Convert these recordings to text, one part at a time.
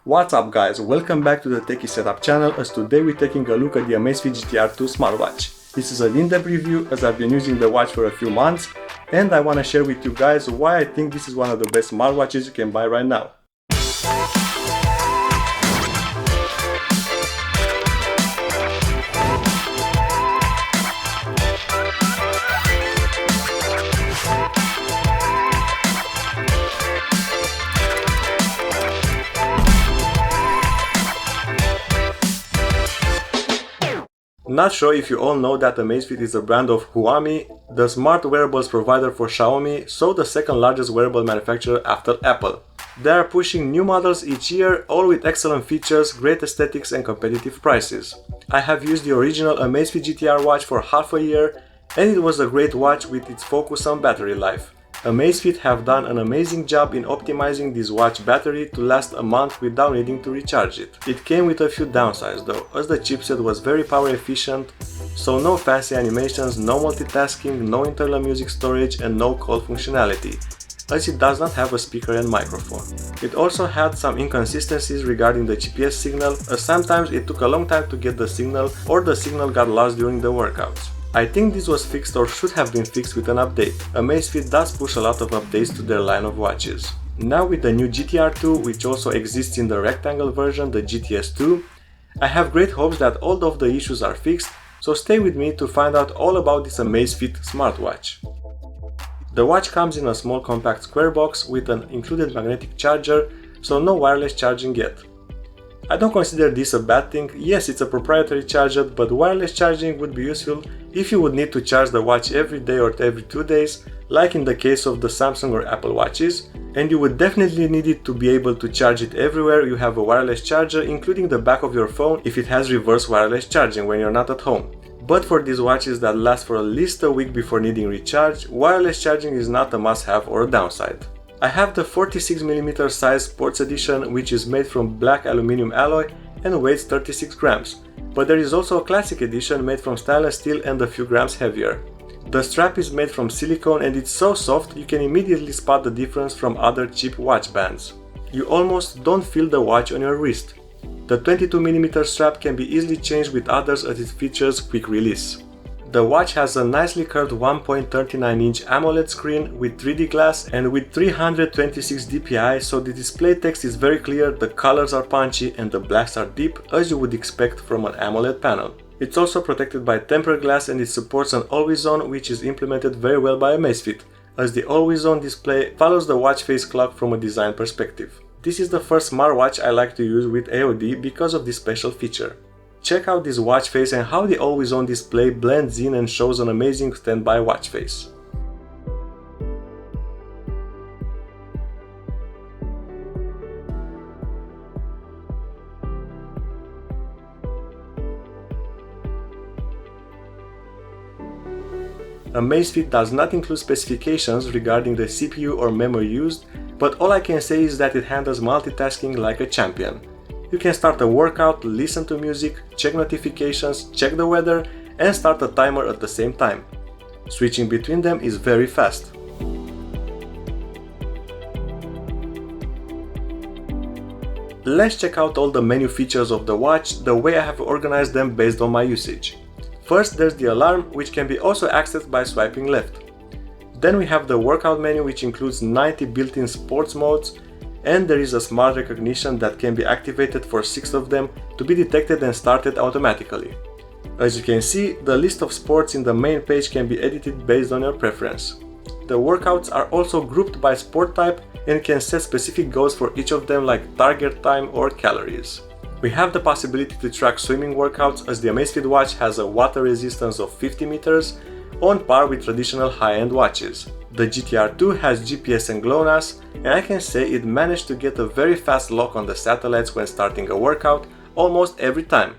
What's up guys, welcome back to the TechieSetup channel as today we're taking a look at the Amazfit GTR 2 smartwatch. This is an in-depth review as I've been using the watch for a few months and I want to share with you guys why I think this is one of the best smartwatches you can buy right now. Not sure if you all know that Amazfit is a brand of Xiaomi, the smart wearables provider for Xiaomi, so the second largest wearable manufacturer after Apple. They are pushing new models each year, all with excellent features, great aesthetics and competitive prices. I have used the original Amazfit GTR watch for half a year and it was a great watch with its focus on battery life. Amazfit have done an amazing job in optimizing this watch battery to last a month without needing to recharge it. It came with a few downsides though, as the chipset was very power efficient, so no fancy animations, no multitasking, no internal music storage and no call functionality, as it does not have a speaker and microphone. It also had some inconsistencies regarding the GPS signal, as sometimes it took a long time to get the signal or the signal got lost during the workouts. I think this was fixed or should have been fixed with an update. Amazfit does push a lot of updates to their line of watches. Now with the new GTR 2, which also exists in the rectangle version, the GTS 2, I have great hopes that all of the issues are fixed, so stay with me to find out all about this Amazfit smartwatch. The watch comes in a small compact square box with an included magnetic charger, so no wireless charging yet. I don't consider this a bad thing. Yes, it's a proprietary charger, but wireless charging would be useful if you would need to charge the watch every day or every 2 days, like in the case of the Samsung or Apple watches, and you would definitely need it to be able to charge it everywhere you have a wireless charger, including the back of your phone if it has reverse wireless charging when you're not at home. But for these watches that last for at least a week before needing recharge, wireless charging is not a must-have or a downside. I have the 46mm size Sports Edition, which is made from black aluminum alloy and weighs 36 grams, but there is also a Classic Edition made from stainless steel and a few grams heavier. The strap is made from silicone and it's so soft you can immediately spot the difference from other cheap watch bands. You almost don't feel the watch on your wrist. The 22mm strap can be easily changed with others as it features quick release. The watch has a nicely curved 1.39-inch AMOLED screen with 3D glass and with 326 dpi, so the display text is very clear, the colors are punchy and the blacks are deep as you would expect from an AMOLED panel. It's also protected by tempered glass and it supports an always-on, which is implemented very well by Amazfit, as the always-on display follows the watch face clock from a design perspective. This is the first smartwatch I like to use with AOD because of this special feature. Check out this watch face and how the always-on display blends in and shows an amazing standby watch face. Amazfit does not include specifications regarding the CPU or memory used, but all I can say is that it handles multitasking like a champion. You can start a workout, listen to music, check notifications, check the weather, and start a timer at the same time. Switching between them is very fast. Let's check out all the menu features of the watch, the way I have organized them based on my usage. First, there's the alarm, which can be also accessed by swiping left. Then we have the workout menu, which includes 90 built-in sports modes, and there is a smart recognition that can be activated for 6 of them to be detected and started automatically. As you can see, the list of sports in the main page can be edited based on your preference. The workouts are also grouped by sport type and can set specific goals for each of them, like target time or calories. We have the possibility to track swimming workouts, as the Amazfit watch has a water resistance of 50 meters, on par with traditional high-end watches. The GTR 2 has GPS and GLONASS, and I can say it managed to get a very fast lock on the satellites when starting a workout almost every time.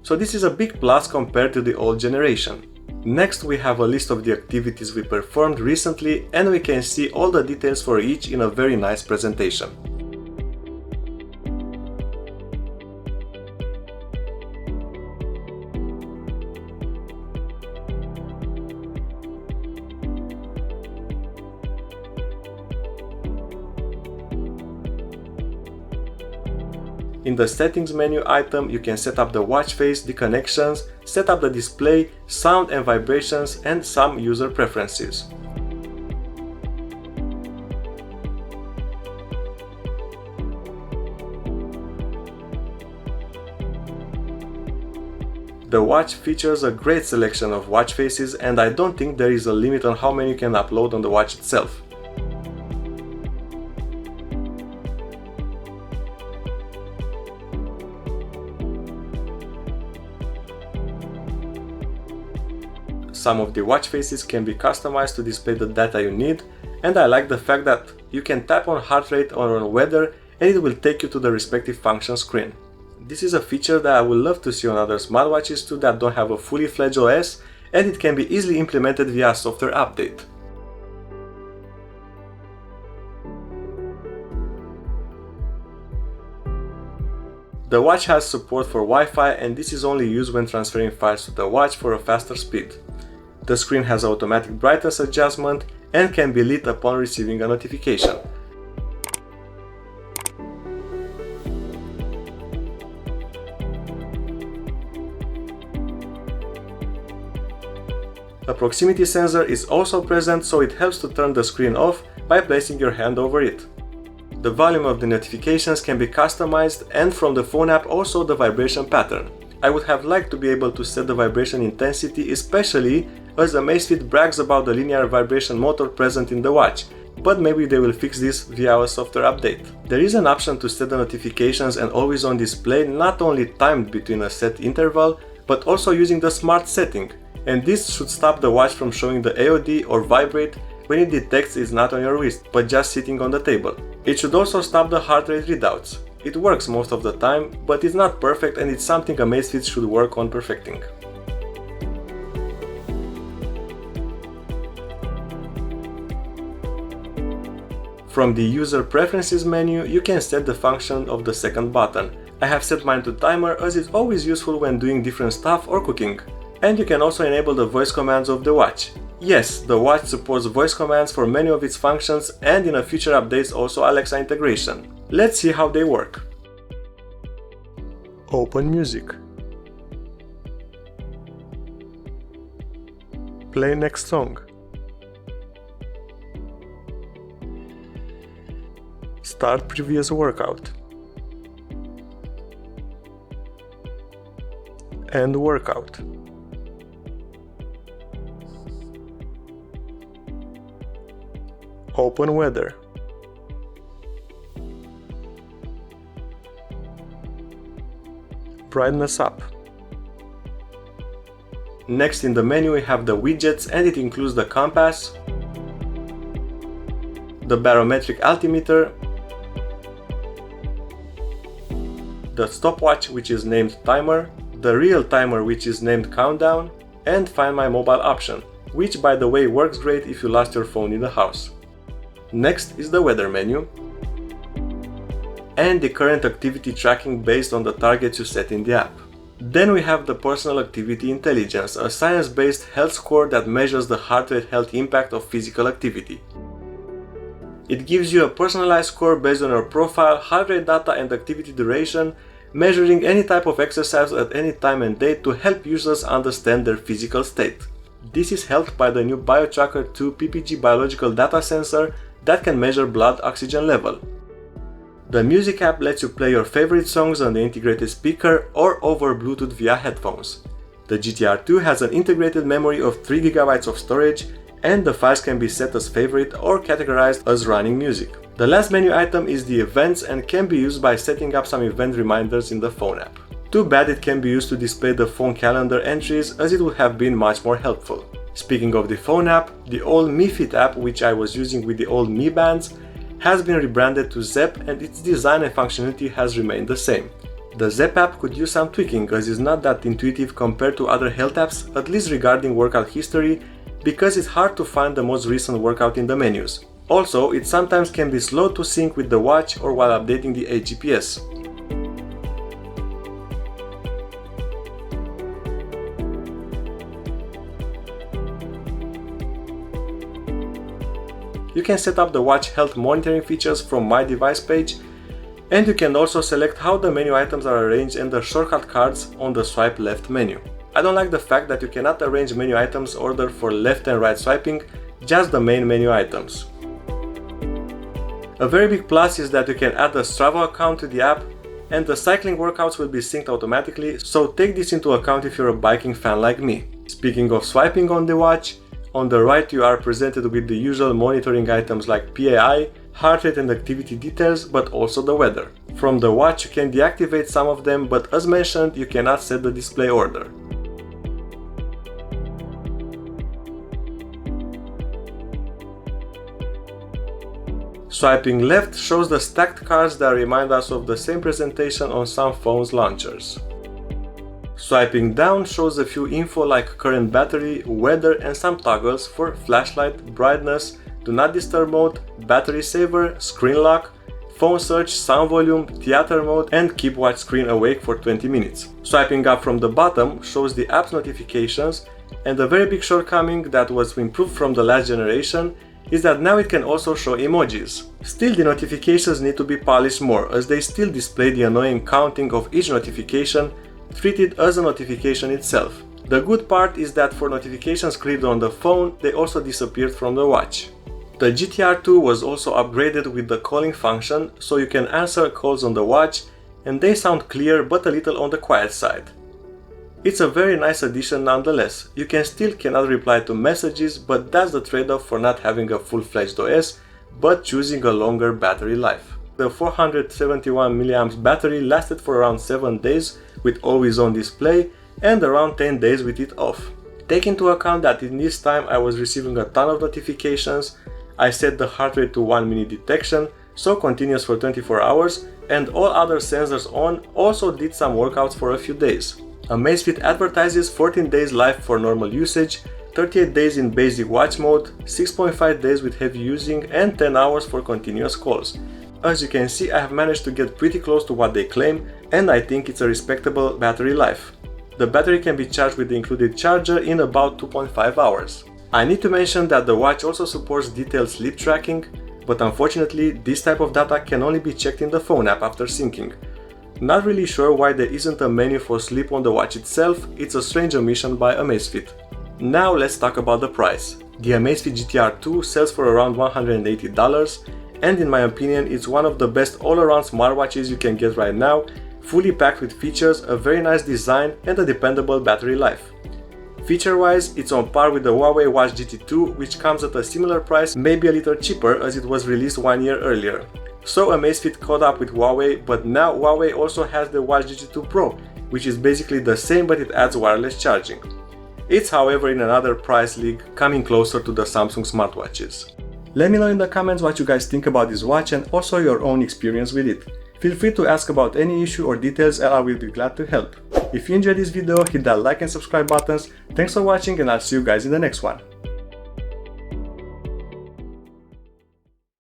So this is a big plus compared to the old generation. Next we have a list of the activities we performed recently and we can see all the details for each in a very nice presentation. In the settings menu item, you can set up the watch face, the connections, set up the display, sound and vibrations, and some user preferences. The watch features a great selection of watch faces, and I don't think there is a limit on how many you can upload on the watch itself. Some of the watch faces can be customized to display the data you need, and I like the fact that you can tap on heart rate or on weather and it will take you to the respective function screen. This is a feature that I would love to see on other smartwatches too that don't have a fully fledged OS, and it can be easily implemented via software update. The watch has support for Wi-Fi, and this is only used when transferring files to the watch for a faster speed. The screen has automatic brightness adjustment and can be lit upon receiving a notification. A proximity sensor is also present, so it helps to turn the screen off by placing your hand over it. The volume of the notifications can be customized, and from the phone app also the vibration pattern. I would have liked to be able to set the vibration intensity, especially as Amazfit brags about the linear vibration motor present in the watch, but maybe they will fix this via a software update. There is an option to set the notifications and always on display not only timed between a set interval, but also using the smart setting, and this should stop the watch from showing the AOD or vibrate when it detects it's not on your wrist, but just sitting on the table. It should also stop the heart rate readouts. It works most of the time, but it's not perfect, and it's something Amazfit should work on perfecting. From the user preferences menu, you can set the function of the second button. I have set mine to timer as it's always useful when doing different stuff or cooking. And you can also enable the voice commands of the watch. Yes, the watch supports voice commands for many of its functions, and in a future updates also Alexa integration. Let's see how they work. Open music. Play next song. Start previous workout. End workout. Open weather. Brightness up. Next in the menu we have the widgets, and it includes the compass, the barometric altimeter, the stopwatch which is named timer, the real timer which is named countdown, and Find My Mobile option, which by the way works great if you lost your phone in the house. Next is the weather menu and the current activity tracking based on the targets you set in the app. Then we have the personal activity intelligence, a science-based health score that measures the heart rate health impact of physical activity. It gives you a personalized score based on your profile, heart rate data and activity duration, measuring any type of exercise at any time and date to help users understand their physical state. This is helped by the new BioTracker 2 PPG biological data sensor that can measure blood oxygen level. The music app lets you play your favorite songs on the integrated speaker or over Bluetooth via headphones. The GTR 2 has an integrated memory of 3 GB of storage, and the files can be set as favorite or categorized as running music. The last menu item is the events and can be used by setting up some event reminders in the phone app. Too bad it can be used to display the phone calendar entries, as it would have been much more helpful. Speaking of the phone app, the old Mi Fit app, which I was using with the old Mi Bands, has been rebranded to Zepp, and its design and functionality has remained the same. The Zepp app could use some tweaking as it's not that intuitive compared to other health apps, at least regarding workout history, because it's hard to find the most recent workout in the menus. Also, it sometimes can be slow to sync with the watch or while updating the AGPS. You can set up the watch health monitoring features from My Device page, And you can also select how the menu items are arranged and the shortcut cards on the swipe left menu. I don't like the fact that you cannot arrange menu items order for left and right swiping, just the main menu items. A very big plus is that you can add a Strava account to the app, and the cycling workouts will be synced automatically, so take this into account if you're a biking fan like me. Speaking of swiping on the watch, on the right you are presented with the usual monitoring items like PAI, heart rate and activity details, but also the weather. From the watch you can deactivate some of them, but as mentioned, you cannot set the display order. Swiping left shows the stacked cards that remind us of the same presentation on some phones launchers. Swiping down shows a few info like current battery, weather and some toggles for flashlight, brightness, do not disturb mode, battery saver, screen lock, phone search, sound volume, theater mode and keep watch screen awake for 20 minutes. Swiping up from the bottom shows the app's notifications, and a very big shortcoming that was improved from the last generation is that now it can also show emojis. Still, the notifications need to be polished more, as they still display the annoying counting of each notification, treated as a notification itself. The good part is that for notifications clicked on the phone, they also disappeared from the watch. The GTR 2 was also upgraded with the calling function, so you can answer calls on the watch, and they sound clear but a little on the quiet side. It's a very nice addition nonetheless. You cannot reply to messages, but that's the trade-off for not having a full-fledged OS, but choosing a longer battery life. The 471 mAh battery lasted for around 7 days with always-on display and around 10 days with it off. Take into account that in this time I was receiving a ton of notifications, I set the heart rate to 1 minute detection, so continuous for 24 hours, and all other sensors on also did some workouts for a few days. Amazfit advertises 14 days live for normal usage, 38 days in basic watch mode, 6.5 days with heavy using and 10 hours for continuous calls. As you can see, I have managed to get pretty close to what they claim, and I think it's a respectable battery life. The battery can be charged with the included charger in about 2.5 hours. I need to mention that the watch also supports detailed sleep tracking, but unfortunately this type of data can only be checked in the phone app after syncing. Not really sure why there isn't a menu for sleep on the watch itself, it's a strange omission by Amazfit. Now let's talk about the price. The Amazfit GTR 2 sells for around $180, and in my opinion it's one of the best all-around smartwatches you can get right now, fully packed with features, a very nice design and a dependable battery life. Feature-wise, it's on par with the Huawei Watch GT2, which comes at a similar price, maybe a little cheaper as it was released 1 year earlier. So Amazfit caught up with Huawei, but now Huawei also has the Watch GT2 Pro, which is basically the same but it adds wireless charging. It's however in another price league, coming closer to the Samsung smartwatches. Let me know in the comments what you guys think about this watch and also your own experience with it. Feel free to ask about any issue or details and I will be glad to help. If you enjoyed this video, hit that like and subscribe buttons. Thanks for watching and I'll see you guys in the next one.